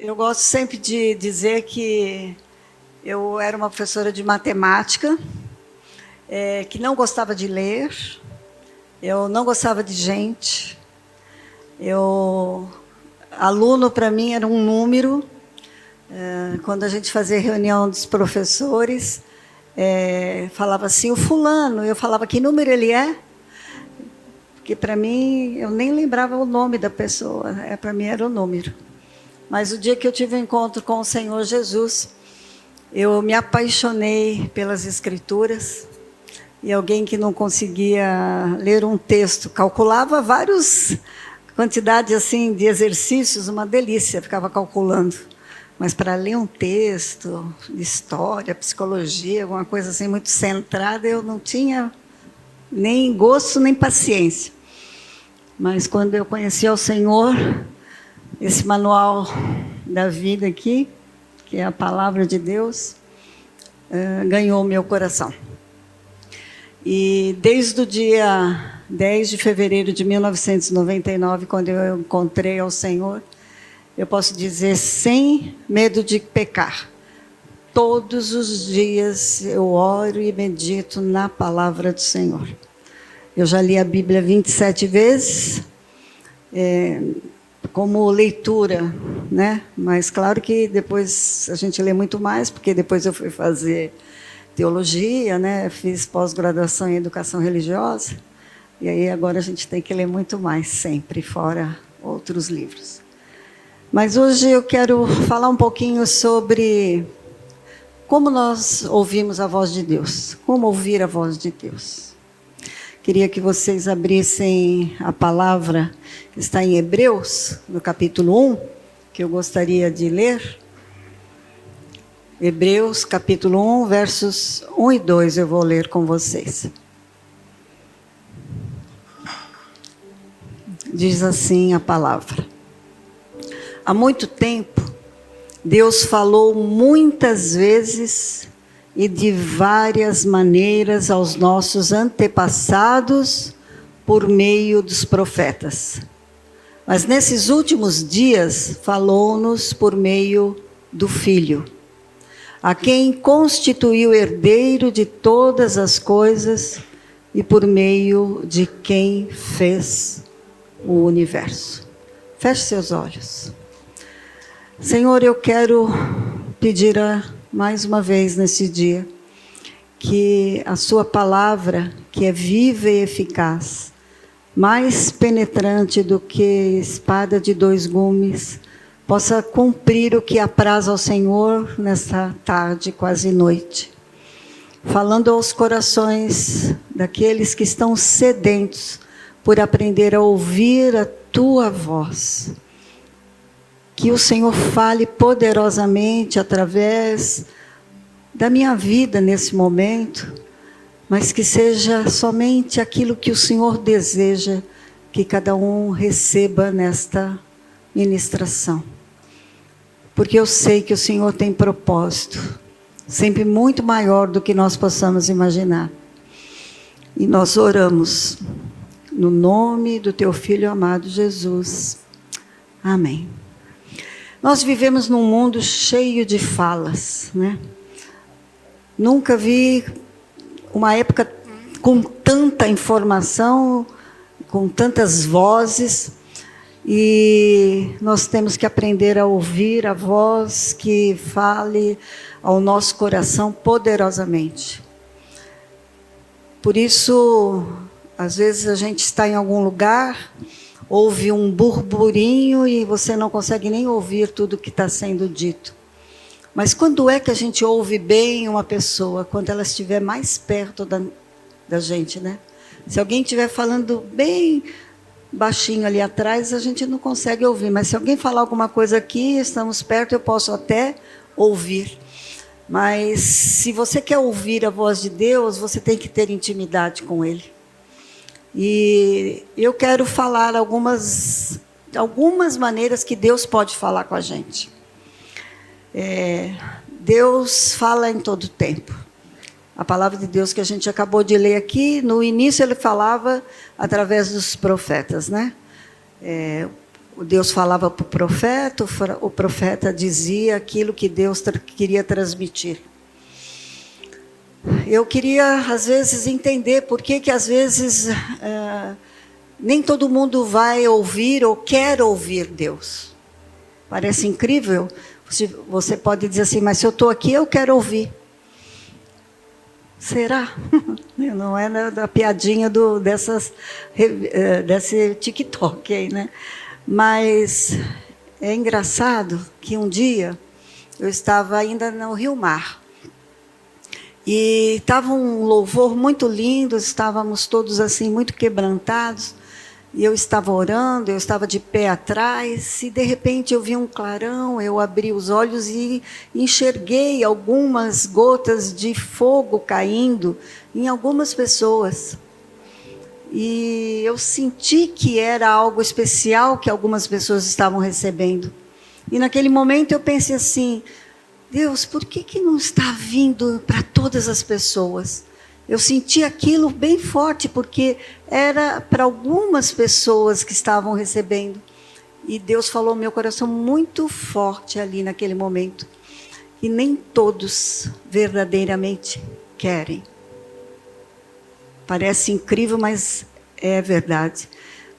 Eu gosto sempre de dizer que eu era uma professora de matemática, que não gostava de ler, eu não gostava de gente. Aluno, para mim, era um número. Quando a gente fazia reunião dos professores, falava assim, o fulano, eu falava que número ele é, porque para mim, eu nem lembrava o nome da pessoa, para mim era o número. Mas o dia que eu tive um encontro com o Senhor Jesus, eu me apaixonei pelas Escrituras, e alguém que não conseguia ler um texto, calculava várias quantidades assim, de exercícios, uma delícia, ficava calculando. Mas para ler um texto de história, psicologia, alguma coisa assim muito centrada, eu não tinha nem gosto, nem paciência. Mas quando eu conheci ao Senhor, esse manual da vida aqui, que é a palavra de Deus, ganhou meu coração. E desde o dia 10 de fevereiro de 1999, quando eu encontrei ao Senhor, eu posso dizer sem medo de pecar, todos os dias eu oro e medito na palavra do Senhor. Eu já li a Bíblia 27 vezes, como leitura, né? Mas claro que depois a gente lê muito mais, porque depois eu fui fazer teologia, né? Fiz pós-graduação em educação religiosa, e aí agora a gente tem que ler muito mais, sempre, fora outros livros. Mas hoje eu quero falar um pouquinho sobre como nós ouvimos a voz de Deus, como ouvir a voz de Deus. Queria que vocês abrissem a palavra que está em Hebreus, no capítulo 1, que eu gostaria de ler. Hebreus, capítulo 1, versos 1 e 2, eu vou ler com vocês. Diz assim a palavra. Há muito tempo, Deus falou muitas vezes e de várias maneiras aos nossos antepassados por meio dos profetas. Mas nesses últimos dias, falou-nos por meio do Filho, a quem constituiu herdeiro de todas as coisas e por meio de quem fez o universo. Feche seus olhos. Senhor, eu quero pedir mais uma vez nesse dia que a sua palavra, que é viva e eficaz, mais penetrante do que espada de dois gumes, possa cumprir o que apraz ao Senhor nesta tarde, quase noite, falando aos corações daqueles que estão sedentos por aprender a ouvir a tua voz. Que o Senhor fale poderosamente através da minha vida nesse momento, mas que seja somente aquilo que o Senhor deseja que cada um receba nesta ministração. Porque eu sei que o Senhor tem propósito, sempre muito maior do que nós possamos imaginar. E nós oramos no nome do teu Filho amado Jesus. Amém. Nós vivemos num mundo cheio de falas, né? Nunca vi uma época com tanta informação, com tantas vozes, e nós temos que aprender a ouvir a voz que fale ao nosso coração poderosamente. Por isso, às vezes a gente está em algum lugar, ouve um burburinho e você não consegue nem ouvir tudo que está sendo dito. Mas quando é que a gente ouve bem uma pessoa? Quando ela estiver mais perto da gente, né? Se alguém estiver falando bem baixinho ali atrás, a gente não consegue ouvir. Mas se alguém falar alguma coisa aqui, estamos perto, eu posso até ouvir. Mas se você quer ouvir a voz de Deus, você tem que ter intimidade com Ele. E eu quero falar algumas maneiras que Deus pode falar com a gente. Deus fala em todo tempo. A palavra de Deus que a gente acabou de ler aqui, no início ele falava através dos profetas, né? Deus falava para o profeta dizia aquilo que Deus queria transmitir. Eu queria, às vezes, entender por que às vezes, nem todo mundo vai ouvir ou quer ouvir Deus. Parece incrível. Você pode dizer assim, mas se eu estou aqui, eu quero ouvir. Será? Não é da piadinha desse TikTok aí, né? Mas é engraçado que um dia eu estava ainda no Rio Mar. E estava um louvor muito lindo, estávamos todos assim muito quebrantados. E eu estava orando, eu estava de pé atrás, e de repente eu vi um clarão, eu abri os olhos e enxerguei algumas gotas de fogo caindo em algumas pessoas. E eu senti que era algo especial que algumas pessoas estavam recebendo. E naquele momento eu pensei assim, Deus, por que não está vindo para todas as pessoas? Eu senti aquilo bem forte, porque era para algumas pessoas que estavam recebendo. E Deus falou no meu coração muito forte ali naquele momento. E nem todos verdadeiramente querem. Parece incrível, mas é verdade.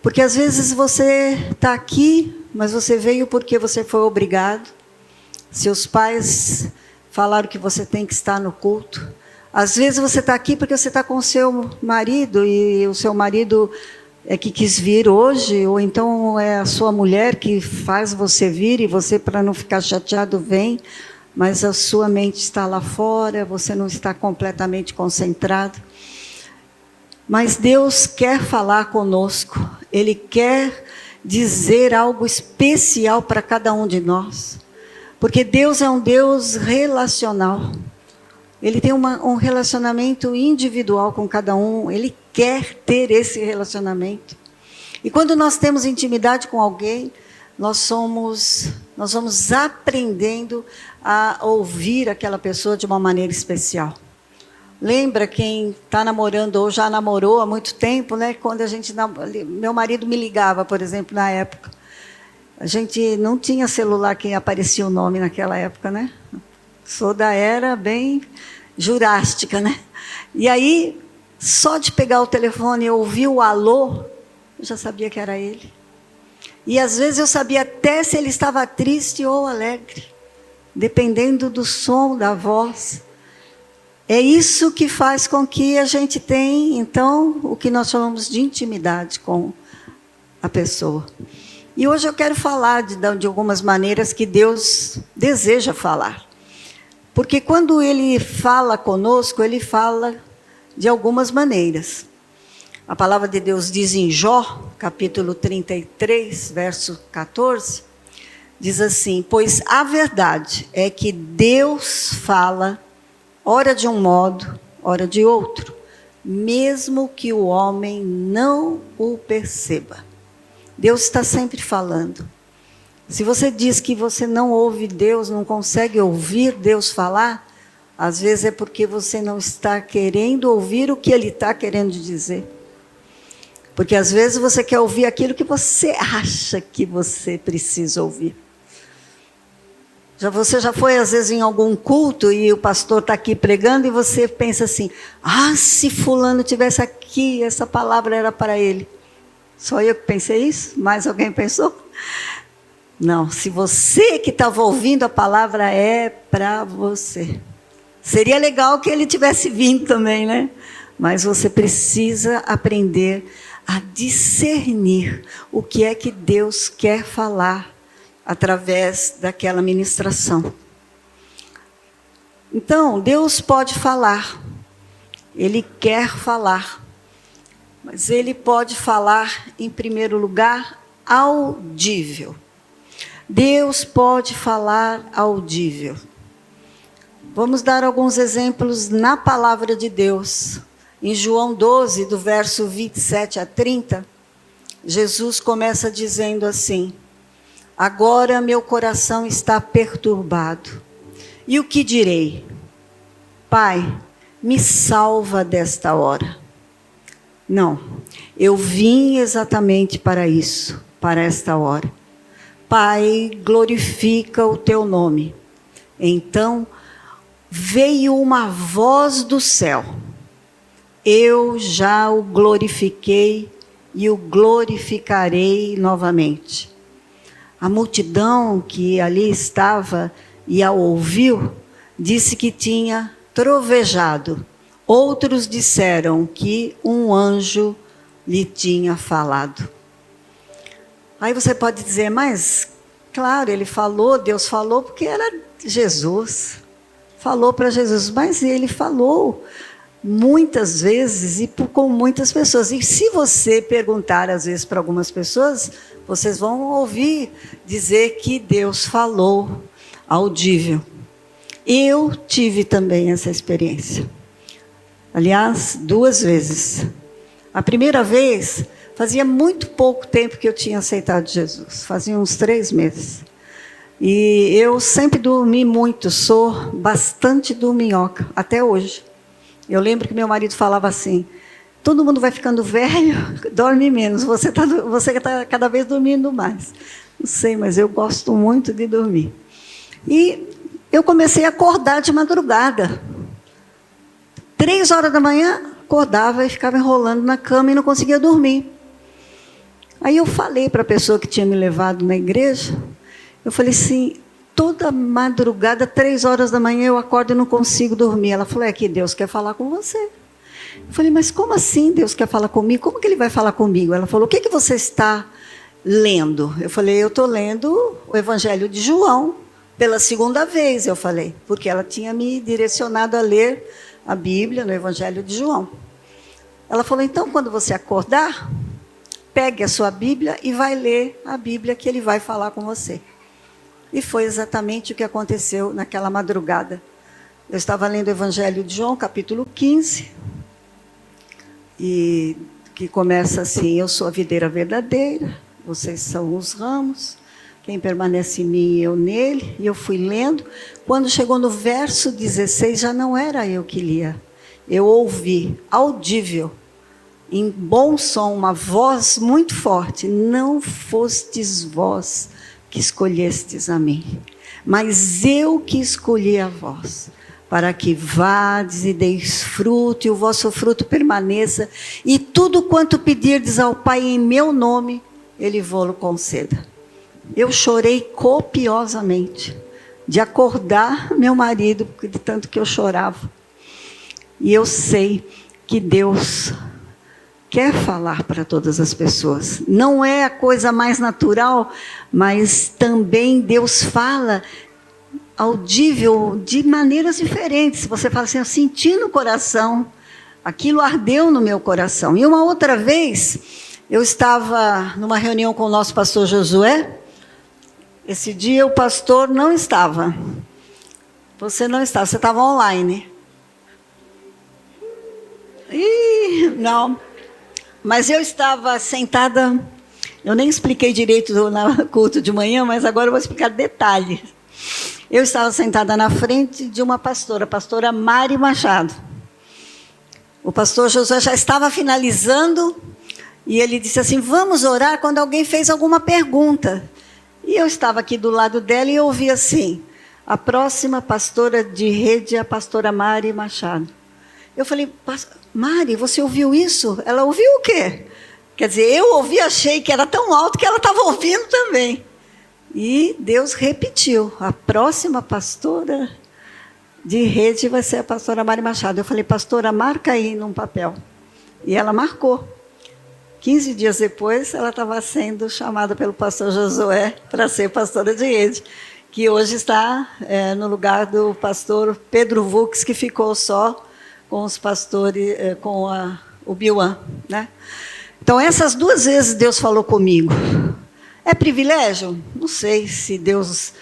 Porque às vezes você está aqui, mas você veio porque você foi obrigado. Seus pais falaram que você tem que estar no culto. Às vezes você está aqui porque você está com o seu marido e o seu marido é que quis vir hoje, ou então é a sua mulher que faz você vir e você, para não ficar chateado, vem, mas a sua mente está lá fora, você não está completamente concentrado. Mas Deus quer falar conosco, Ele quer dizer algo especial para cada um de nós, porque Deus é um Deus relacional. Ele tem um relacionamento individual com cada um. Ele quer ter esse relacionamento. E quando nós temos intimidade com alguém, nós vamos aprendendo a ouvir aquela pessoa de uma maneira especial. Lembra quem está namorando ou já namorou há muito tempo, né? Quando meu marido me ligava, por exemplo, na época. A gente não tinha celular que aparecia o nome naquela época, né? Sou da era bem jurássica, né? E aí, só de pegar o telefone e ouvir o alô, eu já sabia que era ele. E às vezes eu sabia até se ele estava triste ou alegre, dependendo do som da voz. É isso que faz com que a gente tenha, então, o que nós chamamos de intimidade com a pessoa. E hoje eu quero falar de algumas maneiras que Deus deseja falar. Porque quando Ele fala conosco, Ele fala de algumas maneiras. A palavra de Deus diz em Jó, capítulo 33, verso 14, diz assim, pois a verdade é que Deus fala, ora de um modo, ora de outro, mesmo que o homem não o perceba. Deus está sempre falando. Se você diz que você não ouve Deus, não consegue ouvir Deus falar, às vezes é porque você não está querendo ouvir o que Ele está querendo dizer. Porque às vezes você quer ouvir aquilo que você acha que você precisa ouvir. Você já foi às vezes em algum culto e o pastor está aqui pregando e você pensa assim, se fulano tivesse aqui, essa palavra era para ele. Só eu que pensei isso? Mais alguém pensou? Não, se você que estava ouvindo a palavra é para você. Seria legal que ele tivesse vindo também, né? Mas você precisa aprender a discernir o que é que Deus quer falar através daquela ministração. Então, Deus pode falar. Ele quer falar. Mas Ele pode falar, em primeiro lugar, audível. Deus pode falar audível. Vamos dar alguns exemplos na palavra de Deus. Em João 12, do verso 27 a 30, Jesus começa dizendo assim, agora meu coração está perturbado. E o que direi? Pai, me salva desta hora. Não, eu vim exatamente para isso, para esta hora. Pai, glorifica o teu nome. Então veio uma voz do céu. Eu já o glorifiquei e o glorificarei novamente. A multidão que ali estava e a ouviu, disse que tinha trovejado. Outros disseram que um anjo lhe tinha falado. Aí você pode dizer, mas, claro, ele falou, Deus falou, porque era Jesus. Falou para Jesus, mas ele falou muitas vezes e com muitas pessoas. E se você perguntar, às vezes, para algumas pessoas, vocês vão ouvir dizer que Deus falou audível. Eu tive também essa experiência. Aliás, 2 vezes. A primeira vez, fazia muito pouco tempo que eu tinha aceitado Jesus. Fazia uns 3 meses. E eu sempre dormi muito, sou bastante dorminhoca, até hoje. Eu lembro que meu marido falava assim, todo mundo vai ficando velho, dorme menos, você tá cada vez dormindo mais. Não sei, mas eu gosto muito de dormir. E eu comecei a acordar de madrugada. 3 horas da manhã, acordava e ficava enrolando na cama e não conseguia dormir. Aí eu falei para a pessoa que tinha me levado na igreja, eu falei assim, toda madrugada, 3 horas da manhã, eu acordo e não consigo dormir. Ela falou, é que Deus quer falar com você. Eu falei, mas como assim Deus quer falar comigo? Como que Ele vai falar comigo? Ela falou, o que você está lendo? Eu falei, eu estou lendo o Evangelho de João, pela 2ª vez, eu falei, porque ela tinha me direcionado a ler a Bíblia no Evangelho de João. Ela falou, então, quando você acordar, pegue a sua Bíblia e vai ler a Bíblia que Ele vai falar com você. E foi exatamente o que aconteceu naquela madrugada. Eu estava lendo o Evangelho de João, capítulo 15, e que começa assim, eu sou a videira verdadeira, vocês são os ramos, quem permanece em mim e eu nele, e eu fui lendo. Quando chegou no verso 16, já não era eu que lia. Eu ouvi, audível, em bom som, uma voz muito forte, não fostes vós que escolhestes a mim, mas eu que escolhi a vós, para que vades e deis fruto, e o vosso fruto permaneça, e tudo quanto pedirdes ao Pai em meu nome, Ele vô-lo conceda. Eu chorei copiosamente, de acordar meu marido, de tanto que eu chorava. E eu sei que Deus quer falar para todas as pessoas. Não é a coisa mais natural, mas também Deus fala audível de maneiras diferentes. Você fala assim, eu senti no coração, aquilo ardeu no meu coração. E uma outra vez, eu estava numa reunião com o nosso pastor Josué. Esse dia o pastor não estava. Você não estava, você estava online. Não. Mas eu estava sentada, eu nem expliquei direito no culto de manhã, mas agora eu vou explicar detalhes. Eu estava sentada na frente de uma pastora, a pastora Mari Machado. O pastor Josué já estava finalizando e ele disse assim, vamos orar quando alguém fez alguma pergunta. E eu estava aqui do lado dela e ouvi assim, a próxima pastora de rede é a pastora Mari Machado. Eu falei, Mari, você ouviu isso? Ela ouviu o quê? Quer dizer, eu ouvi, achei que era tão alto que ela estava ouvindo também. E Deus repetiu, a próxima pastora de rede vai ser a pastora Mari Machado. Eu falei, pastora, marca aí num papel. E ela marcou. 15 dias depois, ela estava sendo chamada pelo pastor Josué para ser pastora de rede, que hoje está no lugar do pastor Pedro Vux, que ficou só com os pastores, com o Biuan, né? Então, essas 2 vezes Deus falou comigo. É privilégio? Não sei se Deus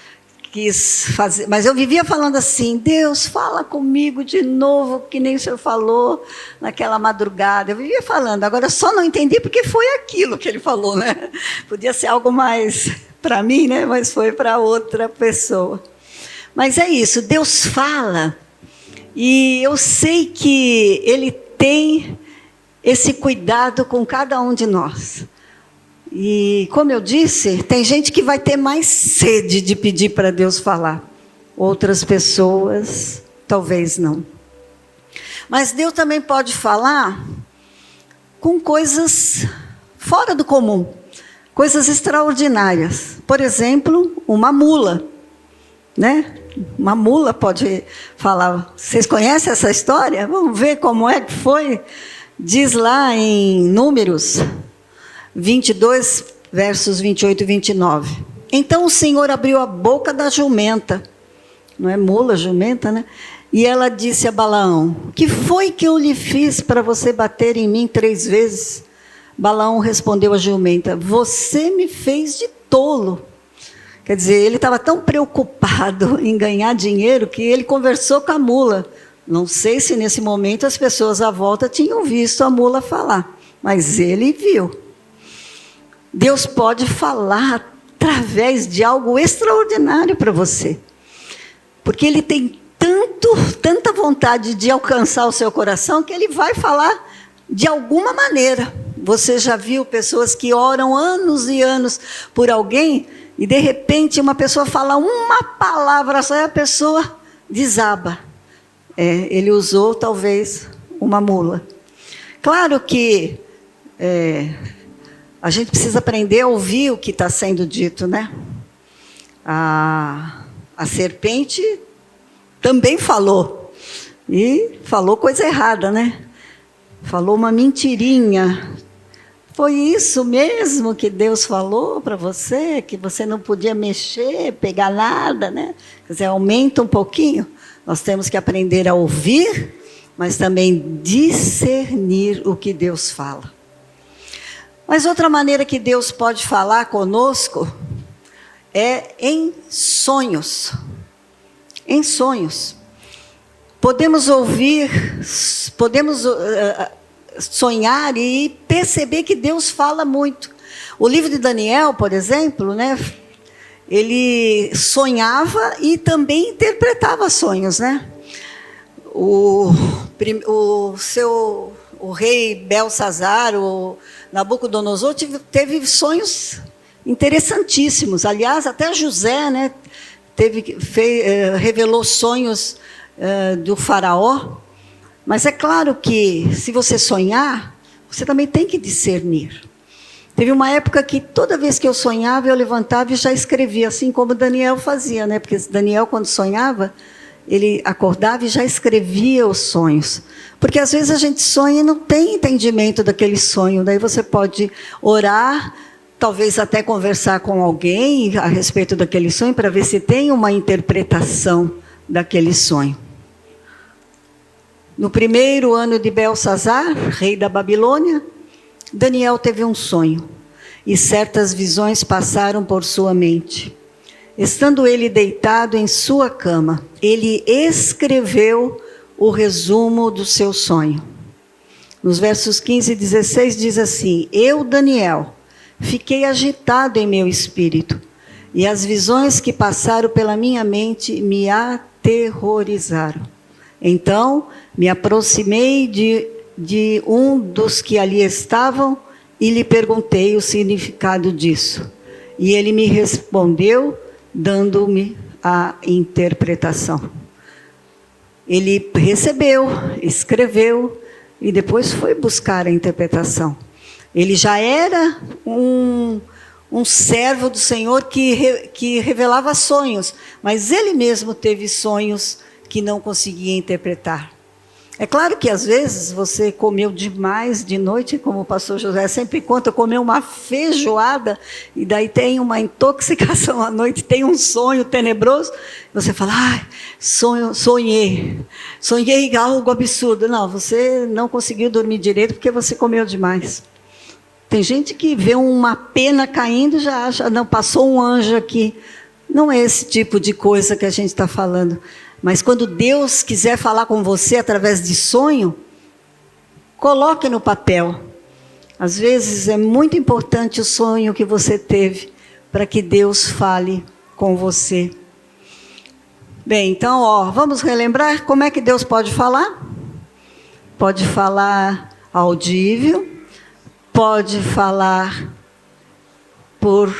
quis fazer, mas eu vivia falando assim, Deus, fala comigo de novo, que nem o Senhor falou naquela madrugada. Eu vivia falando, agora eu só não entendi porque foi aquilo que Ele falou, né? Podia ser algo mais para mim, né? Mas foi para outra pessoa. Mas é isso, Deus fala, e eu sei que Ele tem esse cuidado com cada um de nós. E, como eu disse, tem gente que vai ter mais sede de pedir para Deus falar. Outras pessoas, talvez não. Mas Deus também pode falar com coisas fora do comum, coisas extraordinárias. Por exemplo, uma mula, né? Uma mula pode falar. Vocês conhecem essa história? Vamos ver como é que foi. Diz lá em Números 22, versos 28 e 29. Então o Senhor abriu a boca da jumenta, não é mula, jumenta, né? E ela disse a Balaão: que foi que eu lhe fiz para você bater em mim 3 vezes? Balaão respondeu à jumenta: você me fez de tolo. Quer dizer, ele estava tão preocupado em ganhar dinheiro que ele conversou com a mula. Não sei se nesse momento as pessoas à volta tinham visto a mula falar, mas ele viu. Deus pode falar através de algo extraordinário para você, porque Ele tem tanta vontade de alcançar o seu coração, que Ele vai falar de alguma maneira. Você já viu pessoas que oram anos e anos por alguém, e de repente uma pessoa fala uma palavra só e a pessoa desaba. Ele usou talvez uma mula. Claro que a gente precisa aprender a ouvir o que está sendo dito, né? A serpente também falou. E falou coisa errada, né? Falou uma mentirinha. Foi isso mesmo que Deus falou para você? Que você não podia mexer, pegar nada, né? Quer dizer, aumenta um pouquinho. Nós temos que aprender a ouvir, mas também discernir o que Deus fala. Mas outra maneira que Deus pode falar conosco é em sonhos. Em sonhos. Podemos ouvir, podemos sonhar e perceber que Deus fala muito. O livro de Daniel, por exemplo, né, ele sonhava e também interpretava sonhos, né? O rei Belsazar, o Nabucodonosor, teve sonhos interessantíssimos. Aliás, até José, né, revelou sonhos do faraó. Mas é claro que, se você sonhar, você também tem que discernir. Teve uma época que toda vez que eu sonhava, eu levantava e já escrevia, assim como Daniel fazia, né? Porque Daniel, quando sonhava, ele acordava e já escrevia os sonhos. Porque às vezes a gente sonha e não tem entendimento daquele sonho. Daí você pode orar, talvez até conversar com alguém a respeito daquele sonho, para ver se tem uma interpretação daquele sonho. No primeiro ano de Belsazar, rei da Babilônia, Daniel teve um sonho, e certas visões passaram por sua mente. Estando ele deitado em sua cama, ele escreveu o resumo do seu sonho. Nos versos 15 e 16 diz assim: eu, Daniel, fiquei agitado em meu espírito, e as visões que passaram pela minha mente me aterrorizaram. Então me aproximei de um dos que ali estavam e lhe perguntei o significado disso. E ele me respondeu, dando-me a interpretação. Ele recebeu, escreveu e depois foi buscar a interpretação. Ele já era um servo do Senhor que revelava sonhos, mas ele mesmo teve sonhos que não conseguia interpretar. É claro que às vezes você comeu demais de noite, como o pastor José sempre conta, comeu uma feijoada e daí tem uma intoxicação à noite, tem um sonho tenebroso, você fala, sonhei algo absurdo. Não, você não conseguiu dormir direito porque você comeu demais. Tem gente que vê uma pena caindo e já acha, não, passou um anjo aqui. Não é esse tipo de coisa que a gente está falando. Mas quando Deus quiser falar com você através de sonho, coloque no papel. Às vezes é muito importante o sonho que você teve para que Deus fale com você. Bem, então, vamos relembrar como é que Deus pode falar? Pode falar audível, pode falar por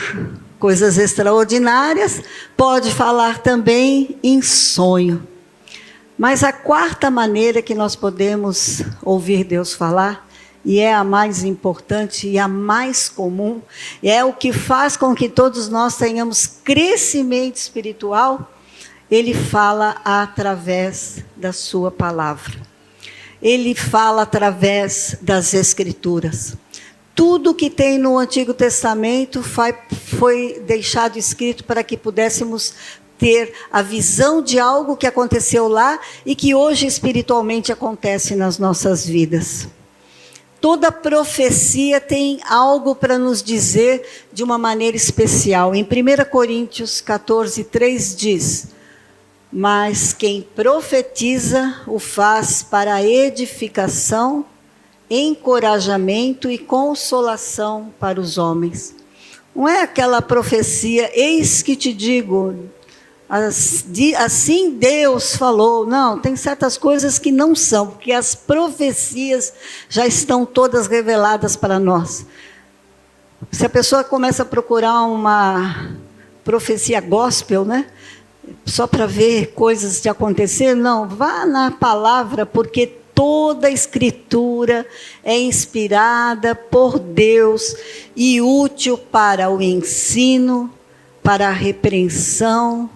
coisas extraordinárias, pode falar também em sonho. Mas a quarta maneira que nós podemos ouvir Deus falar, e é a mais importante e a mais comum, é o que faz com que todos nós tenhamos crescimento espiritual, ele fala através da sua palavra. Ele fala através das Escrituras. Tudo que tem no Antigo Testamento foi deixado escrito para que pudéssemos ter a visão de algo que aconteceu lá e que hoje espiritualmente acontece nas nossas vidas. Toda profecia tem algo para nos dizer de uma maneira especial. Em 1 Coríntios 14:3 diz: mas quem profetiza o faz para edificação, encorajamento e consolação para os homens. Não é aquela profecia, eis que te digo, assim Deus falou. Não, tem certas coisas que não são, porque as profecias já estão todas reveladas para nós. Se a pessoa começa a procurar uma profecia gospel, né? Só para ver coisas de acontecer, não, vá na palavra, porque toda a Escritura é inspirada por Deus e útil para o ensino, para a repreensão,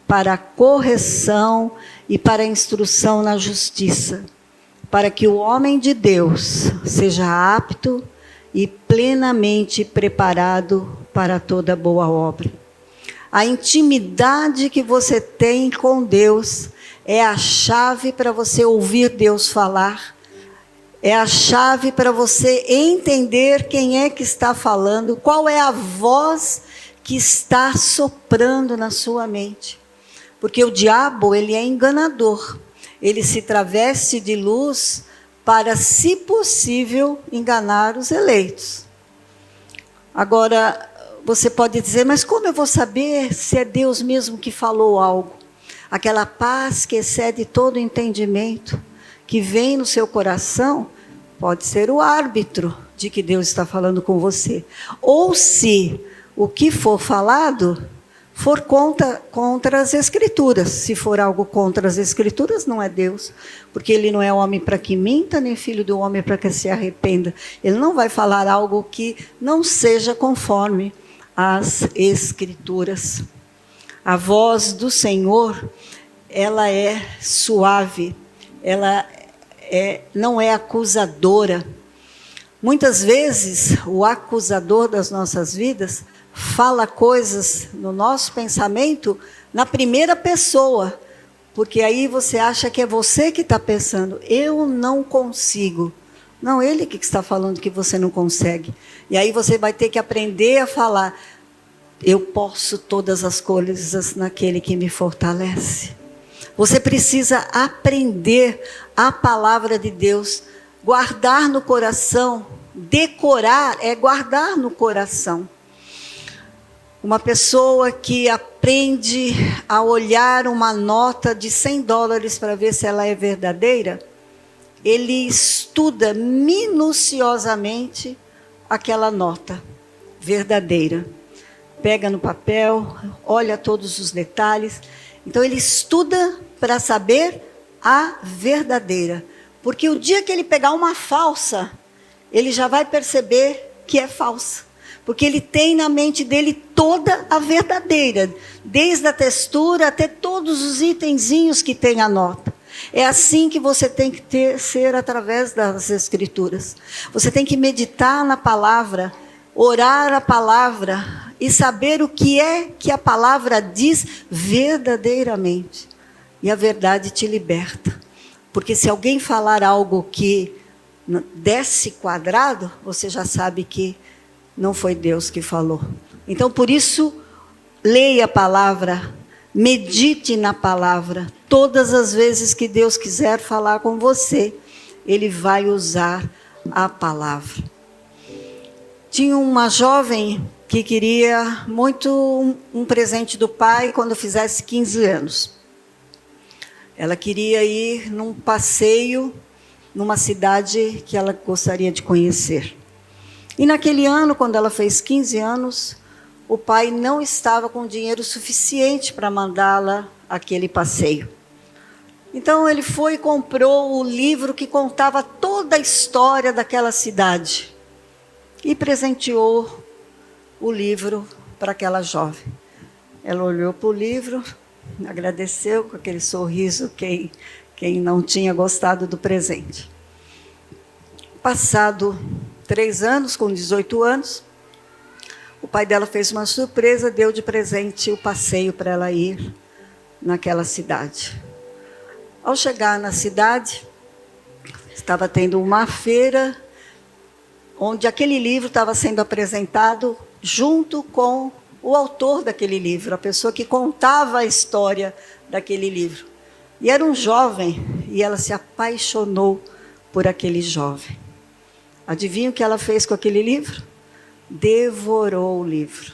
para a correção e para a instrução na justiça, para que o homem de Deus seja apto e plenamente preparado para toda boa obra. A intimidade que você tem com Deus é a chave para você ouvir Deus falar, é a chave para você entender quem é que está falando, qual é a voz que está soprando na sua mente. Porque o diabo, ele é enganador, ele se traveste de luz para, se possível, enganar os eleitos. Agora, você pode dizer, mas como eu vou saber se é Deus mesmo que falou algo? Aquela paz que excede todo entendimento, que vem no seu coração, pode ser o árbitro de que Deus está falando com você. Ou se o que for falado for contra as Escrituras. Se for algo contra as Escrituras, não é Deus, porque Ele não é homem para que minta, nem filho do homem para que se arrependa. Ele não vai falar algo que não seja conforme as Escrituras. A voz do Senhor, ela é suave, ela não é acusadora. Muitas vezes, o acusador das nossas vidas fala coisas no nosso pensamento na primeira pessoa, porque aí você acha que é você que está pensando, eu não consigo. Não, ele que está falando que você não consegue. E aí você vai ter que aprender a falar, eu posso todas as coisas naquele que me fortalece. Você precisa aprender a palavra de Deus, guardar no coração. Decorar é guardar no coração. Uma pessoa que aprende a olhar uma nota de $100 para ver se ela é verdadeira, ele estuda minuciosamente aquela nota verdadeira. Pega no papel, olha todos os detalhes. Então ele estuda para saber a verdadeira. Porque o dia que ele pegar uma falsa, ele já vai perceber que é falsa. Porque ele tem na mente dele toda a verdadeira, desde a textura até todos os itenzinhos que tem a nota. É assim que você tem que ser através das Escrituras. Você tem que meditar na palavra, orar a palavra e saber o que é que a palavra diz verdadeiramente. E a verdade te liberta. Porque se alguém falar algo que desce quadrado, você já sabe que não foi Deus que falou. Então, por isso, leia a palavra, medite na palavra. Todas as vezes que Deus quiser falar com você, Ele vai usar a palavra. Tinha uma jovem que queria muito um presente do pai quando fizesse 15 anos. Ela queria ir num passeio numa cidade que ela gostaria de conhecer. E naquele ano, quando ela fez 15 anos, o pai não estava com dinheiro suficiente para mandá-la àquele passeio. Então ele foi e comprou o livro que contava toda a história daquela cidade e presenteou o livro para aquela jovem. Ela olhou para o livro, agradeceu com aquele sorriso quem não tinha gostado do presente. Passado 3 anos, com 18 anos, o pai dela fez uma surpresa, deu de presente o passeio para ela ir naquela cidade. Ao chegar na cidade, estava tendo uma feira onde aquele livro estava sendo apresentado junto com o autor daquele livro, a pessoa que contava a história daquele livro. E era um jovem, e ela se apaixonou por aquele jovem. Adivinha o que ela fez com aquele livro? Devorou o livro.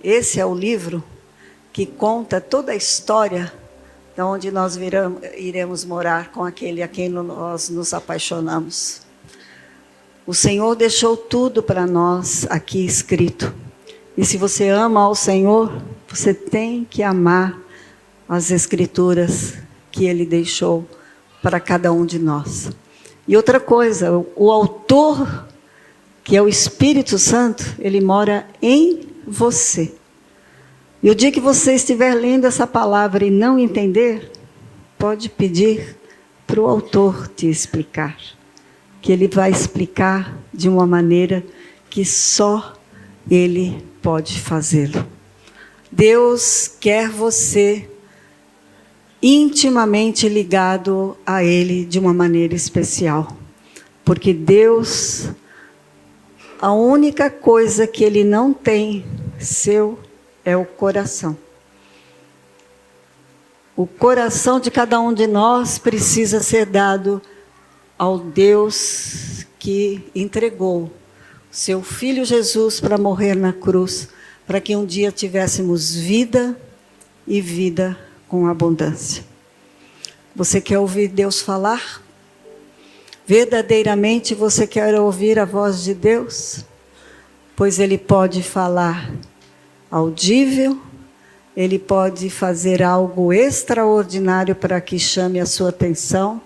Esse é o livro que conta toda a história de onde nós iremos morar com aquele a quem nós nos apaixonamos. O Senhor deixou tudo para nós aqui escrito. E se você ama ao Senhor, você tem que amar as Escrituras que Ele deixou para cada um de nós. E outra coisa, o autor, que é o Espírito Santo, ele mora em você. E o dia que você estiver lendo essa palavra e não entender, pode pedir para o autor te explicar. Que ele vai explicar de uma maneira que só ele pode fazê-lo. Deus quer você intimamente ligado a Ele de uma maneira especial. Porque Deus, a única coisa que Ele não tem seu é o coração. O coração de cada um de nós precisa ser dado ao Deus que entregou seu Filho Jesus para morrer na cruz, para que um dia tivéssemos vida e vida com abundância. Você quer ouvir Deus falar? Verdadeiramente você quer ouvir a voz de Deus? Pois Ele pode falar audível, Ele pode fazer algo extraordinário para que chame a sua atenção.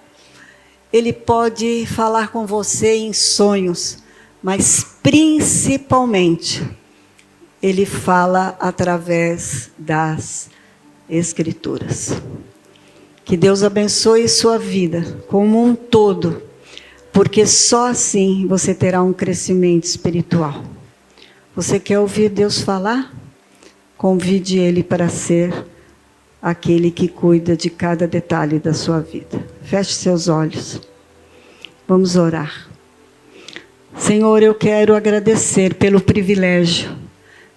Ele pode falar com você em sonhos, mas principalmente Ele fala através das Escrituras. Que Deus abençoe sua vida como um todo, porque só assim você terá um crescimento espiritual. Você quer ouvir Deus falar? Convide Ele para ser aquele que cuida de cada detalhe da sua vida. Feche seus olhos. Vamos orar. Senhor, eu quero agradecer pelo privilégio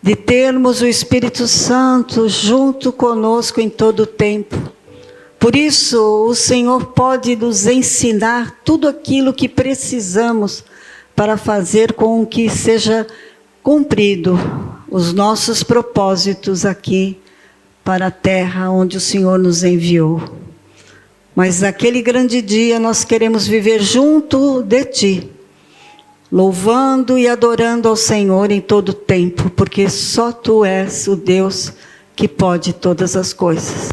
de termos o Espírito Santo junto conosco em todo o tempo. Por isso, o Senhor pode nos ensinar tudo aquilo que precisamos para fazer com que seja cumprido os nossos propósitos aqui para a terra onde o Senhor nos enviou. Mas naquele grande dia nós queremos viver junto de Ti, louvando e adorando ao Senhor em todo o tempo, porque só Tu és o Deus que pode todas as coisas.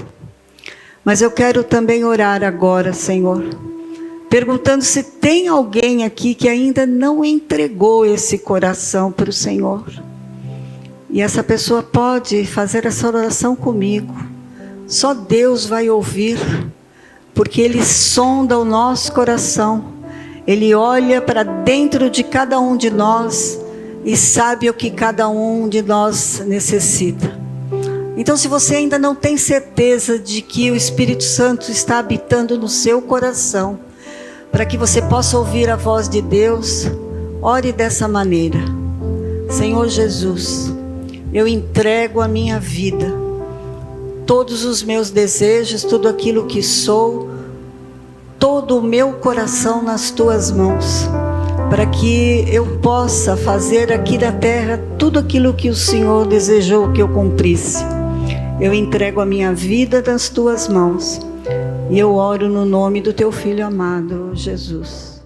Mas eu quero também orar agora, Senhor, perguntando se tem alguém aqui que ainda não entregou esse coração para o Senhor. E essa pessoa pode fazer essa oração comigo. Só Deus vai ouvir, porque Ele sonda o nosso coração. Ele olha para dentro de cada um de nós e sabe o que cada um de nós necessita. Então, se você ainda não tem certeza de que o Espírito Santo está habitando no seu coração, para que você possa ouvir a voz de Deus, ore dessa maneira. Senhor Jesus, eu entrego a minha vida, todos os meus desejos, tudo aquilo que sou, todo o meu coração nas Tuas mãos, para que eu possa fazer aqui da terra tudo aquilo que o Senhor desejou que eu cumprisse. Eu entrego a minha vida nas Tuas mãos e eu oro no nome do Teu Filho amado, Jesus.